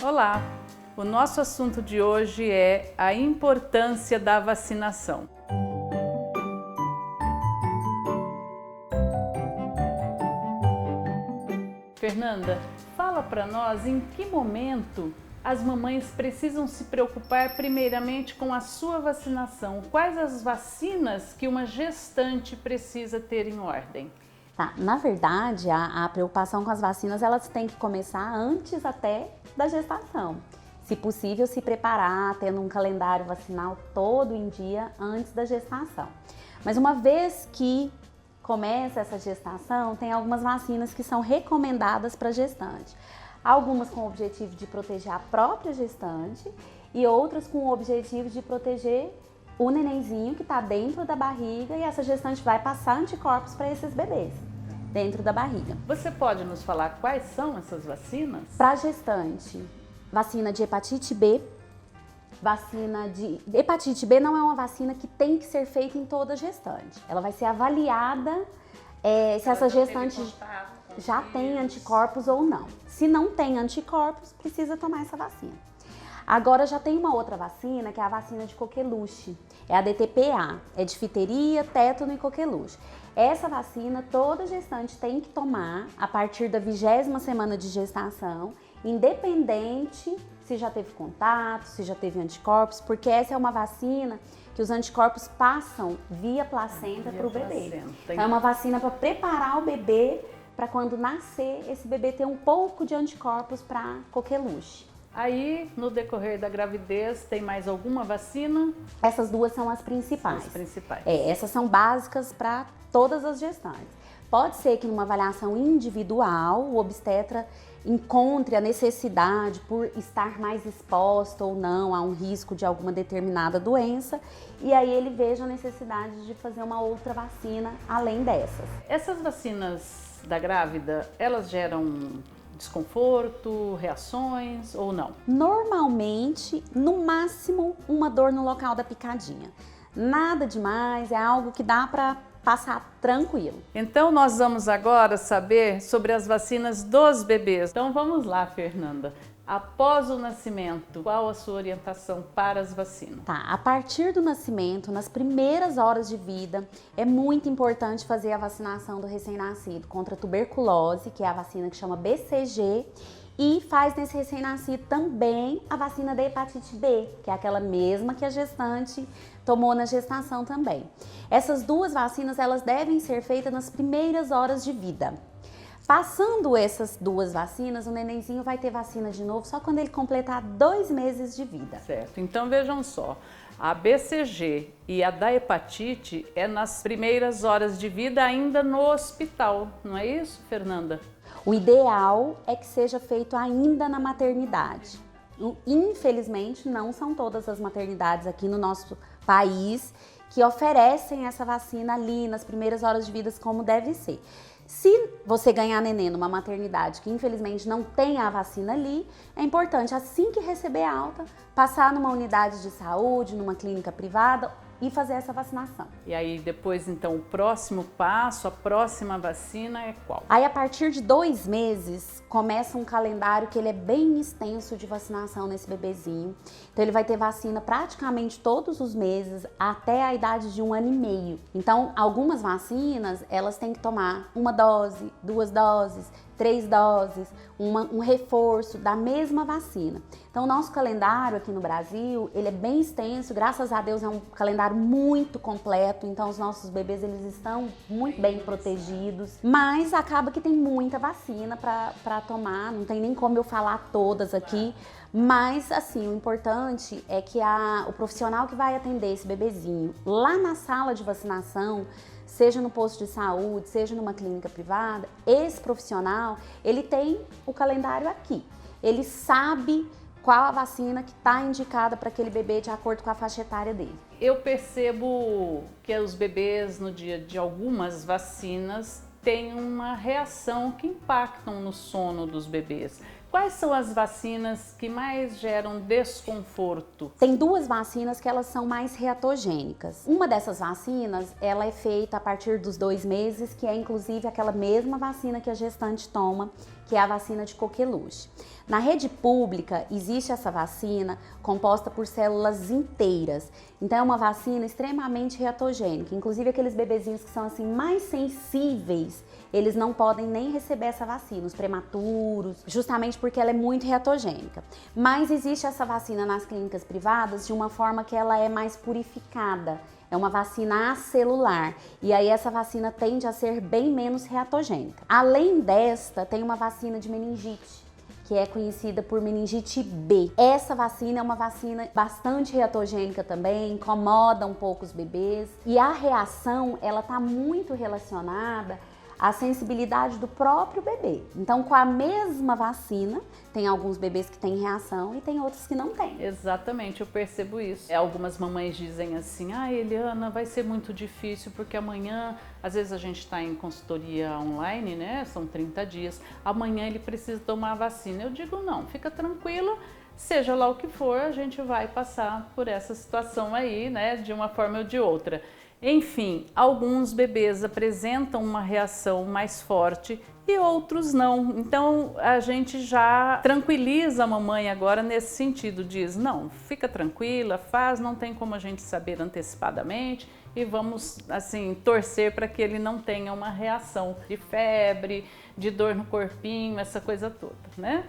Olá! O nosso assunto de hoje é a importância da vacinação. Fernanda, fala para nós em que momento as mamães precisam se preocupar primeiramente com a sua vacinação. Quais as vacinas que uma gestante precisa ter em ordem? Tá, na verdade, a preocupação com as vacinas, elas têm que começar antes até da gestação. Se possível, se preparar, tendo um calendário vacinal todo em dia antes da gestação. Mas uma vez que começa essa gestação, tem algumas vacinas que são recomendadas para gestante. Algumas com o objetivo de proteger a própria gestante e outras com o objetivo de proteger o nenenzinho que está dentro da barriga, e essa gestante vai passar anticorpos para esses bebês dentro da barriga. Você pode nos falar quais são essas vacinas? Para gestante, vacina de hepatite B. Hepatite B não é uma vacina que tem que ser feita em toda gestante. Ela vai ser avaliada se essa gestante já tem anticorpos ou não. Se não tem anticorpos, precisa tomar essa vacina. Agora já tem uma outra vacina, que é a vacina de coqueluche, é a DTPA, é difteria, tétano e coqueluche. Essa vacina toda gestante tem que tomar a partir da 20ª semana de gestação, independente se já teve contato, se já teve anticorpos, porque essa é uma vacina que os anticorpos passam via placenta para o bebê. Então, é uma vacina para preparar o bebê para quando nascer, esse bebê ter um pouco de anticorpos para coqueluche. Aí, no decorrer da gravidez, tem mais alguma vacina? Essas duas são as principais. As principais. Essas são básicas para todas as gestantes. Pode ser que numa avaliação individual, o obstetra encontre a necessidade por estar mais exposto ou não a um risco de alguma determinada doença, e aí ele veja a necessidade de fazer uma outra vacina além dessas. Essas vacinas da grávida, elas geram desconforto, reações ou não? Normalmente, no máximo, uma dor no local da picadinha. Nada demais, é algo que dá para passar tranquilo. Então nós vamos agora saber sobre as vacinas dos bebês. Então vamos lá, Fernanda. Após o nascimento, qual a sua orientação para as vacinas? Tá, a partir do nascimento, nas primeiras horas de vida, é muito importante fazer a vacinação do recém-nascido contra a tuberculose, que é a vacina que chama BCG, e faz nesse recém-nascido também a vacina da hepatite B, que é aquela mesma que a gestante tomou na gestação também. Essas duas vacinas, elas devem ser feitas nas primeiras horas de vida. Passando essas duas vacinas, o nenenzinho vai ter vacina de novo só quando ele completar 2 meses de vida. Certo, então vejam só, a BCG e a da hepatite é nas primeiras horas de vida ainda no hospital, não é isso, Fernanda? O ideal é que seja feito ainda na maternidade. Infelizmente, não são todas as maternidades aqui no nosso país que oferecem essa vacina ali nas primeiras horas de vida como deve ser. Se você ganhar neném numa maternidade que infelizmente não tem a vacina ali, é importante, assim que receber alta, passar numa unidade de saúde, numa clínica privada e fazer essa vacinação. E aí depois, então, o próximo passo, a próxima vacina é qual? Aí a partir de 2 meses começa um calendário que ele é bem extenso de vacinação nesse bebezinho. Então ele vai ter vacina praticamente todos os meses até a idade de 1 ano e meio. Então algumas vacinas elas têm que tomar 1 dose, 2 doses, 3 doses, um reforço da mesma vacina. Então o nosso calendário aqui no Brasil, ele é bem extenso, graças a Deus é um calendário muito completo, então os nossos bebês eles estão muito bem protegidos, mas acaba que tem muita vacina para tomar, não tem nem como eu falar todas aqui, mas assim, o importante é que o profissional que vai atender esse bebezinho lá na sala de vacinação, seja no posto de saúde, seja numa clínica privada, esse profissional, ele tem o calendário aqui. Ele sabe qual a vacina que está indicada para aquele bebê de acordo com a faixa etária dele. Eu percebo que os bebês, no dia de algumas vacinas, têm uma reação que impactam no sono dos bebês. Quais são as vacinas que mais geram desconforto? Tem 2 vacinas que elas são mais reatogênicas. Uma dessas vacinas, ela é feita a partir dos 2 meses, que é inclusive aquela mesma vacina que a gestante toma, que é a vacina de coqueluche. Na rede pública, existe essa vacina composta por células inteiras. Então, é uma vacina extremamente reatogênica. Inclusive, aqueles bebezinhos que são assim mais sensíveis, eles não podem nem receber essa vacina, os prematuros, justamente porque ela é muito reatogênica. Mas existe essa vacina nas clínicas privadas de uma forma que ela é mais purificada. É uma vacina acelular e aí essa vacina tende a ser bem menos reatogênica. Além desta, tem uma vacina de meningite, que é conhecida por meningite B. Essa vacina é uma vacina bastante reatogênica também, incomoda um pouco os bebês e a reação, ela está muito relacionada à sensibilidade do próprio bebê. Então, com a mesma vacina, tem alguns bebês que têm reação e tem outros que não têm. Exatamente, eu percebo isso. Algumas mamães dizem assim, Eliana, vai ser muito difícil porque amanhã, às vezes a gente está em consultoria online, né, são 30 dias, amanhã ele precisa tomar a vacina. Eu digo, não, fica tranquila, seja lá o que for, a gente vai passar por essa situação aí, né, de uma forma ou de outra. Enfim, alguns bebês apresentam uma reação mais forte e outros não. Então, a gente já tranquiliza a mamãe agora nesse sentido, diz, não, fica tranquila, faz, não tem como a gente saber antecipadamente e vamos, assim, torcer para que ele não tenha uma reação de febre, de dor no corpinho, essa coisa toda, né?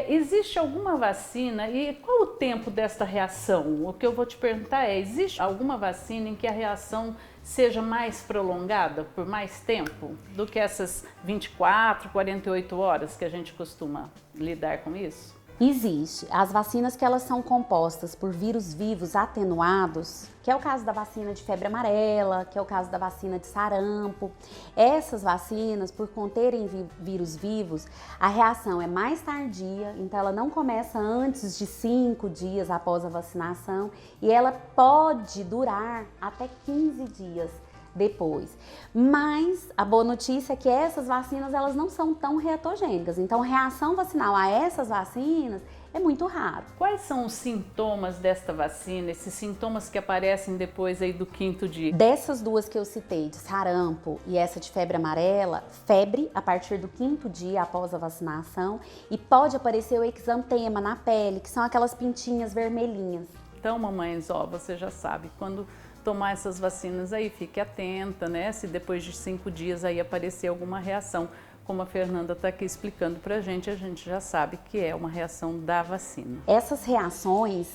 Existe alguma vacina e qual o tempo desta reação? O que eu vou te perguntar existe alguma vacina em que a reação seja mais prolongada, por mais tempo, do que essas 24, 48 horas que a gente costuma lidar com isso? Existe. As vacinas que elas são compostas por vírus vivos atenuados, que é o caso da vacina de febre amarela, que é o caso da vacina de sarampo. Essas vacinas, por conterem vírus vivos, a reação é mais tardia, então ela não começa antes de 5 dias após a vacinação e ela pode durar até 15 dias depois. Mas a boa notícia é que essas vacinas elas não são tão reatogênicas, então reação vacinal a essas vacinas é muito raro. Quais são os sintomas desta vacina, esses sintomas que aparecem depois aí do 5º dia? Dessas duas que eu citei, de sarampo e essa de febre amarela, febre a partir do 5º dia após a vacinação e pode aparecer o exantema na pele, que são aquelas pintinhas vermelhinhas. Então, mamães, você já sabe, quando tomar essas vacinas aí, fique atenta, né? Se depois de 5 dias aí aparecer alguma reação, como a Fernanda está aqui explicando pra gente, a gente já sabe que é uma reação da vacina. Essas reações,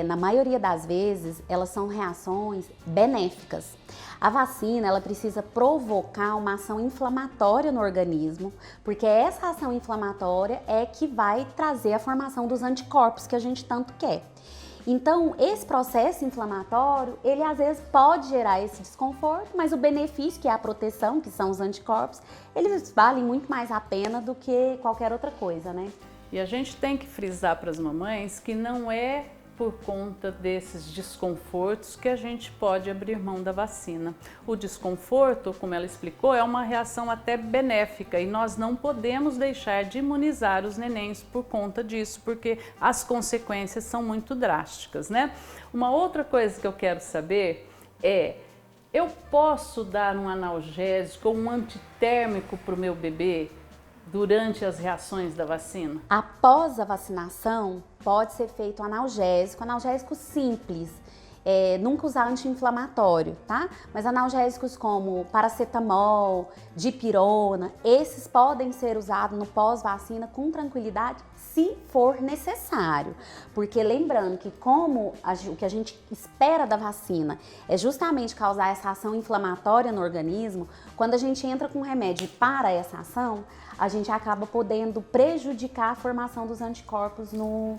na maioria das vezes, elas são reações benéficas. A vacina, ela precisa provocar uma ação inflamatória no organismo, porque essa ação inflamatória é que vai trazer a formação dos anticorpos que a gente tanto quer. Então, esse processo inflamatório, ele às vezes pode gerar esse desconforto, mas o benefício, que é a proteção, que são os anticorpos, eles valem muito mais a pena do que qualquer outra coisa, né? E a gente tem que frisar para as mamães que não é por conta desses desconfortos que a gente pode abrir mão da vacina. O desconforto, como ela explicou, é uma reação até benéfica e nós não podemos deixar de imunizar os nenéns por conta disso, porque as consequências são muito drásticas, né? Uma outra coisa que eu quero saber é, eu posso dar um analgésico ou um antitérmico para o meu bebê durante as reações da vacina? Após a vacinação, pode ser feito analgésico simples. Nunca usar anti-inflamatório, tá? Mas analgésicos como paracetamol, dipirona, esses podem ser usados no pós-vacina com tranquilidade, se for necessário. Porque lembrando que o que a gente espera da vacina é justamente causar essa ação inflamatória no organismo, quando a gente entra com remédio para essa ação, a gente acaba podendo prejudicar a formação dos anticorpos no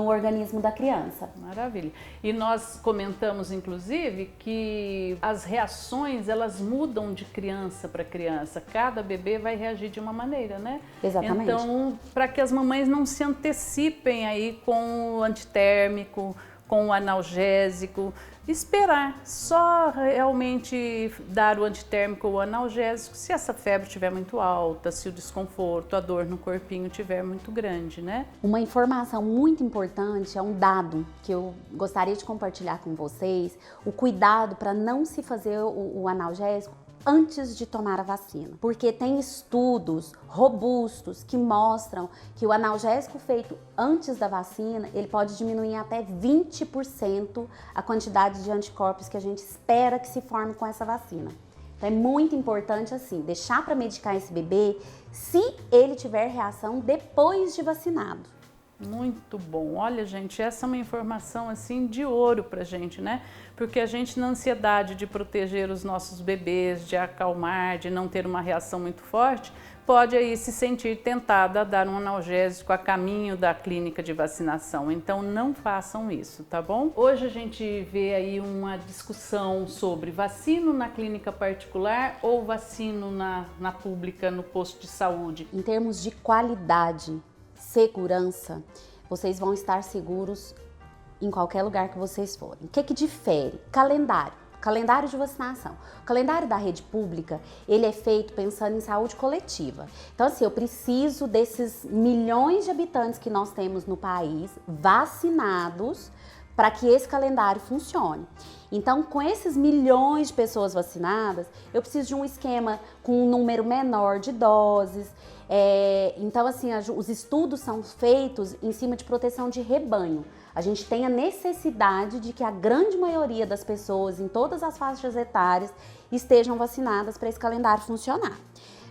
organismo da criança. Maravilha. E nós comentamos, inclusive, que as reações, elas mudam de criança para criança. Cada bebê vai reagir de uma maneira, né? Exatamente. Então, para que as mamães não se antecipem aí com o antitérmico, com o analgésico, esperar só realmente dar o antitérmico ou o analgésico se essa febre estiver muito alta, se o desconforto, a dor no corpinho estiver muito grande, né? Uma informação muito importante, é um dado que eu gostaria de compartilhar com vocês, o cuidado para não se fazer o analgésico antes de tomar a vacina, porque tem estudos robustos que mostram que o analgésico feito antes da vacina, ele pode diminuir até 20% a quantidade de anticorpos que a gente espera que se forme com essa vacina. Então é muito importante assim, deixar para medicar esse bebê se ele tiver reação depois de vacinado. Muito bom. Olha, gente, essa é uma informação assim de ouro pra gente, né? Porque a gente, na ansiedade de proteger os nossos bebês, de acalmar, de não ter uma reação muito forte, pode aí se sentir tentada a dar um analgésico a caminho da clínica de vacinação. Então não façam isso, tá bom? Hoje a gente vê aí uma discussão sobre vacino na clínica particular ou vacino na pública, no posto de saúde. Em termos de qualidade, segurança, vocês vão estar seguros em qualquer lugar que vocês forem. O que difere? Calendário de vacinação. O calendário da rede pública, ele é feito pensando em saúde coletiva. Então, assim, eu preciso desses milhões de habitantes que nós temos no país vacinados para que esse calendário funcione. Então, com esses milhões de pessoas vacinadas, eu preciso de um esquema com um número menor de doses. Então, assim, os estudos são feitos em cima de proteção de rebanho. A gente tem a necessidade de que a grande maioria das pessoas em todas as faixas etárias estejam vacinadas para esse calendário funcionar.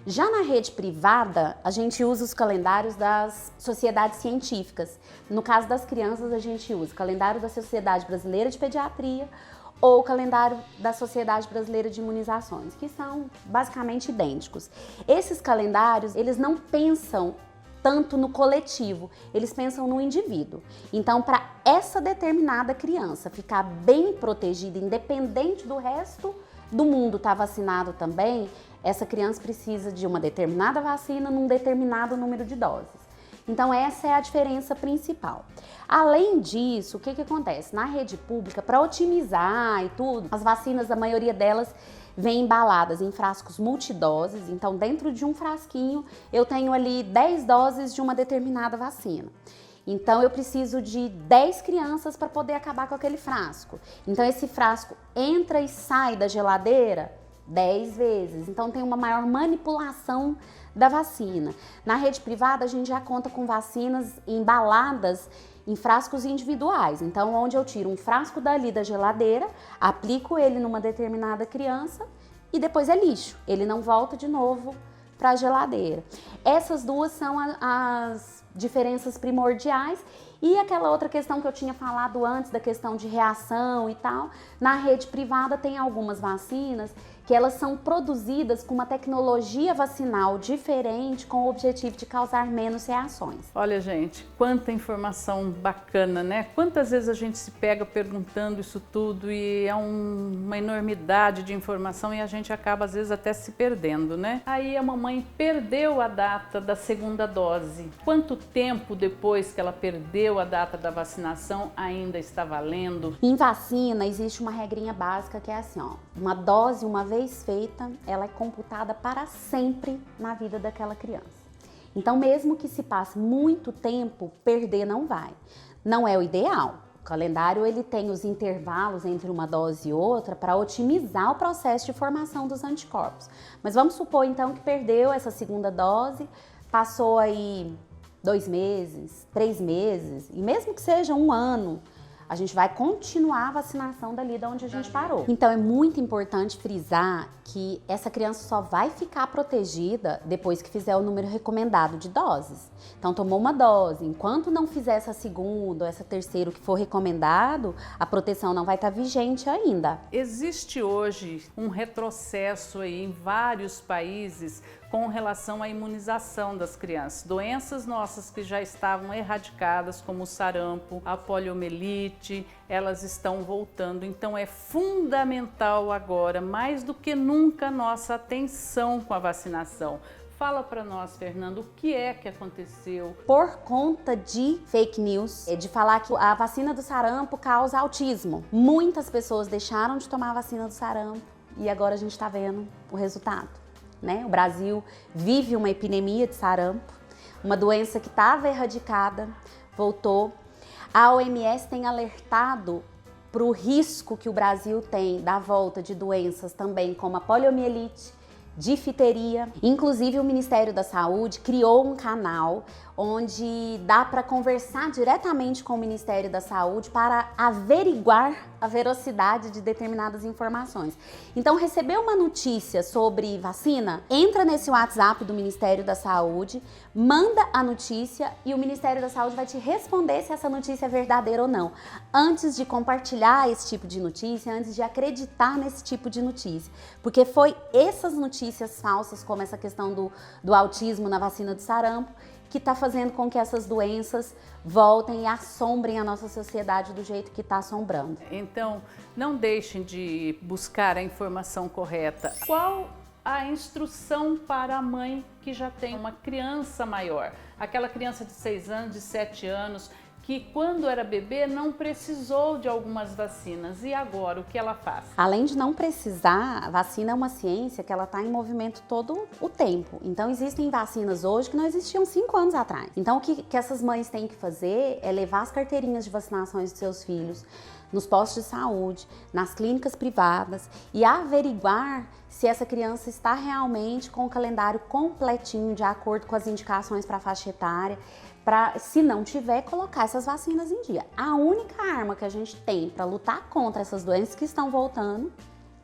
Já na rede privada, a gente usa os calendários das sociedades científicas. No caso das crianças, a gente usa o calendário da Sociedade Brasileira de Pediatria ou o calendário da Sociedade Brasileira de Imunizações, que são basicamente idênticos. Esses calendários, eles não pensam tanto no coletivo, eles pensam no indivíduo. Então, para essa determinada criança ficar bem protegida, independente do resto do mundo estar vacinado também, essa criança precisa de uma determinada vacina num determinado número de doses. Então essa é a diferença principal. Além disso, o que acontece? Na rede pública, para otimizar e tudo, as vacinas, a maioria delas vêm embaladas em frascos multidoses. Então dentro de um frasquinho eu tenho ali 10 doses de uma determinada vacina. Então eu preciso de 10 crianças para poder acabar com aquele frasco. Então esse frasco entra e sai da geladeira 10 vezes. Então tem uma maior manipulação da vacina. Na rede privada a gente já conta com vacinas embaladas em frascos individuais. Então onde eu tiro um frasco dali da geladeira, aplico ele numa determinada criança e depois é lixo. Ele não volta de novo para a geladeira. Essas duas são as diferenças primordiais. E aquela outra questão que eu tinha falado antes, da questão de reação e tal, na rede privada tem algumas vacinas que elas são produzidas com uma tecnologia vacinal diferente, com o objetivo de causar menos reações. Olha, gente, quanta informação bacana, né? Quantas vezes a gente se pega perguntando isso tudo e é uma enormidade de informação e a gente acaba, às vezes, até se perdendo, né? Aí a mamãe perdeu a data da segunda dose. Quanto tempo depois que ela perdeu a data da vacinação ainda está valendo? Em vacina, existe uma regrinha básica que é assim, ó, uma dose, uma vez feita, ela é computada para sempre na vida daquela criança. Então, mesmo que se passe muito tempo, perder não vai. Não é o ideal. O calendário ele tem os intervalos entre uma dose e outra para otimizar o processo de formação dos anticorpos. Mas vamos supor então que perdeu essa segunda dose, passou aí 2 meses, 3 meses, e mesmo que seja 1 ano, a gente vai continuar a vacinação dali de onde a gente parou. Então é muito importante frisar que essa criança só vai ficar protegida depois que fizer o número recomendado de doses. Então tomou uma dose, enquanto não fizer essa segunda ou essa terceira que for recomendado, a proteção não vai estar vigente ainda. Existe hoje um retrocesso aí em vários países com relação à imunização das crianças. Doenças nossas que já estavam erradicadas, como o sarampo, a poliomielite, elas estão voltando. Então é fundamental agora, mais do que nunca, nossa atenção com a vacinação. Fala para nós, Fernando, o que é que aconteceu? Por conta de fake news, de falar que a vacina do sarampo causa autismo. Muitas pessoas deixaram de tomar a vacina do sarampo e agora a gente está vendo o resultado. Né? O Brasil vive uma epidemia de sarampo, uma doença que estava erradicada, voltou. A OMS tem alertado para o risco que o Brasil tem da volta de doenças também como a poliomielite, difteria. Inclusive o Ministério da Saúde criou um canal onde dá para conversar diretamente com o Ministério da Saúde para averiguar a veracidade de determinadas informações. Então, recebeu uma notícia sobre vacina? Entra nesse WhatsApp do Ministério da Saúde, manda a notícia e o Ministério da Saúde vai te responder se essa notícia é verdadeira ou não, antes de compartilhar esse tipo de notícia, antes de acreditar nesse tipo de notícia. Porque foi essas notícias falsas, como essa questão do autismo na vacina do sarampo, que está fazendo com que essas doenças voltem e assombrem a nossa sociedade do jeito que está assombrando. Então, não deixem de buscar a informação correta. Qual a instrução para a mãe que já tem uma criança maior? Aquela criança de 6 anos, de 7 anos, que quando era bebê não precisou de algumas vacinas. E agora, o que ela faz? Além de não precisar, a vacina é uma ciência que ela está em movimento todo o tempo. Então, existem vacinas hoje que não existiam 5 anos atrás. Então, o que essas mães têm que fazer é levar as carteirinhas de vacinações de seus filhos nos postos de saúde, nas clínicas privadas e averiguar se essa criança está realmente com o calendário completinho, de acordo com as indicações para a faixa etária, para, se não tiver, colocar essas vacinas em dia. A única arma que a gente tem para lutar contra essas doenças que estão voltando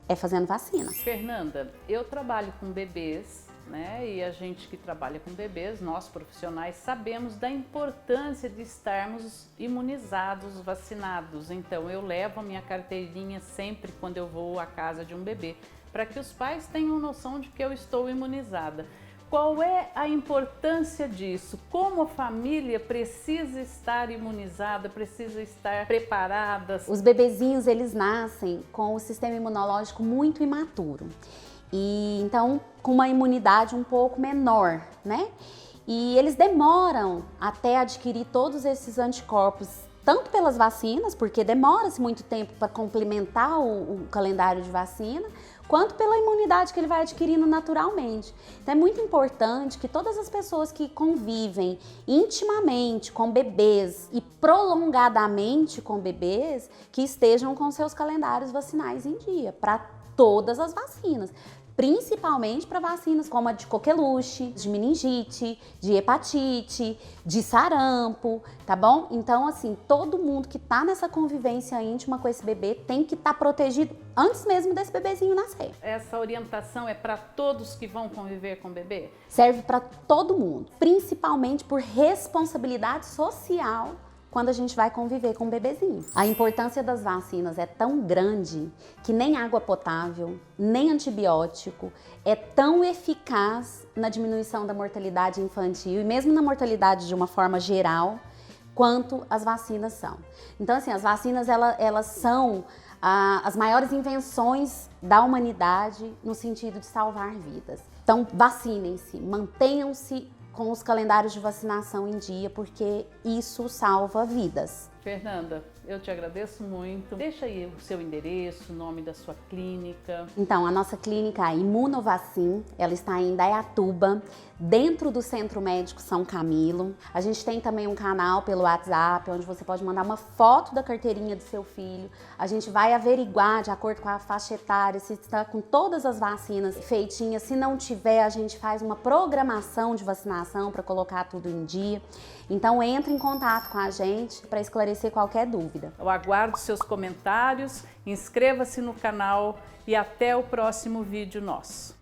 é fazendo vacina. Fernanda, eu trabalho com bebês, né? E a gente que trabalha com bebês, nós profissionais, sabemos da importância de estarmos imunizados, vacinados. Então, eu levo a minha carteirinha sempre quando eu vou à casa de um bebê, para que os pais tenham noção de que eu estou imunizada. Qual é a importância disso? Como a família precisa estar imunizada, precisa estar preparada? Os bebezinhos, eles nascem com o sistema imunológico muito imaturo. E então, com uma imunidade um pouco menor, né? E eles demoram até adquirir todos esses anticorpos, tanto pelas vacinas, porque demora-se muito tempo para complementar o calendário de vacina, quanto pela imunidade que ele vai adquirindo naturalmente. Então é muito importante que todas as pessoas que convivem intimamente com bebês e prolongadamente com bebês, que estejam com seus calendários vacinais em dia, para todas as vacinas. Principalmente para vacinas como a de coqueluche, de meningite, de hepatite, de sarampo, tá bom? Então, assim, todo mundo que tá nessa convivência íntima com esse bebê tem que estar protegido antes mesmo desse bebezinho nascer. Essa orientação é para todos que vão conviver com o bebê? Serve para todo mundo, principalmente por responsabilidade social quando a gente vai conviver com um bebezinho. A importância das vacinas é tão grande que nem água potável, nem antibiótico é tão eficaz na diminuição da mortalidade infantil e mesmo na mortalidade de uma forma geral quanto as vacinas são. Então, assim, as vacinas elas são as maiores invenções da humanidade no sentido de salvar vidas. Então, vacinem-se, mantenham-se com os calendários de vacinação em dia, porque isso salva vidas. Fernanda, eu te agradeço muito. Deixa aí o seu endereço, o nome da sua clínica. Então, a nossa clínica, a Imunovacin, ela está em Indaiatuba, dentro do Centro Médico São Camilo. A gente tem também um canal pelo WhatsApp, onde você pode mandar uma foto da carteirinha do seu filho. A gente vai averiguar, de acordo com a faixa etária, se está com todas as vacinas feitinhas. Se não tiver, a gente faz uma programação de vacinação para colocar tudo em dia. Então, entre em contato com a gente para esclarecer qualquer dúvida. Eu aguardo seus comentários, inscreva-se no canal e até o próximo vídeo nosso.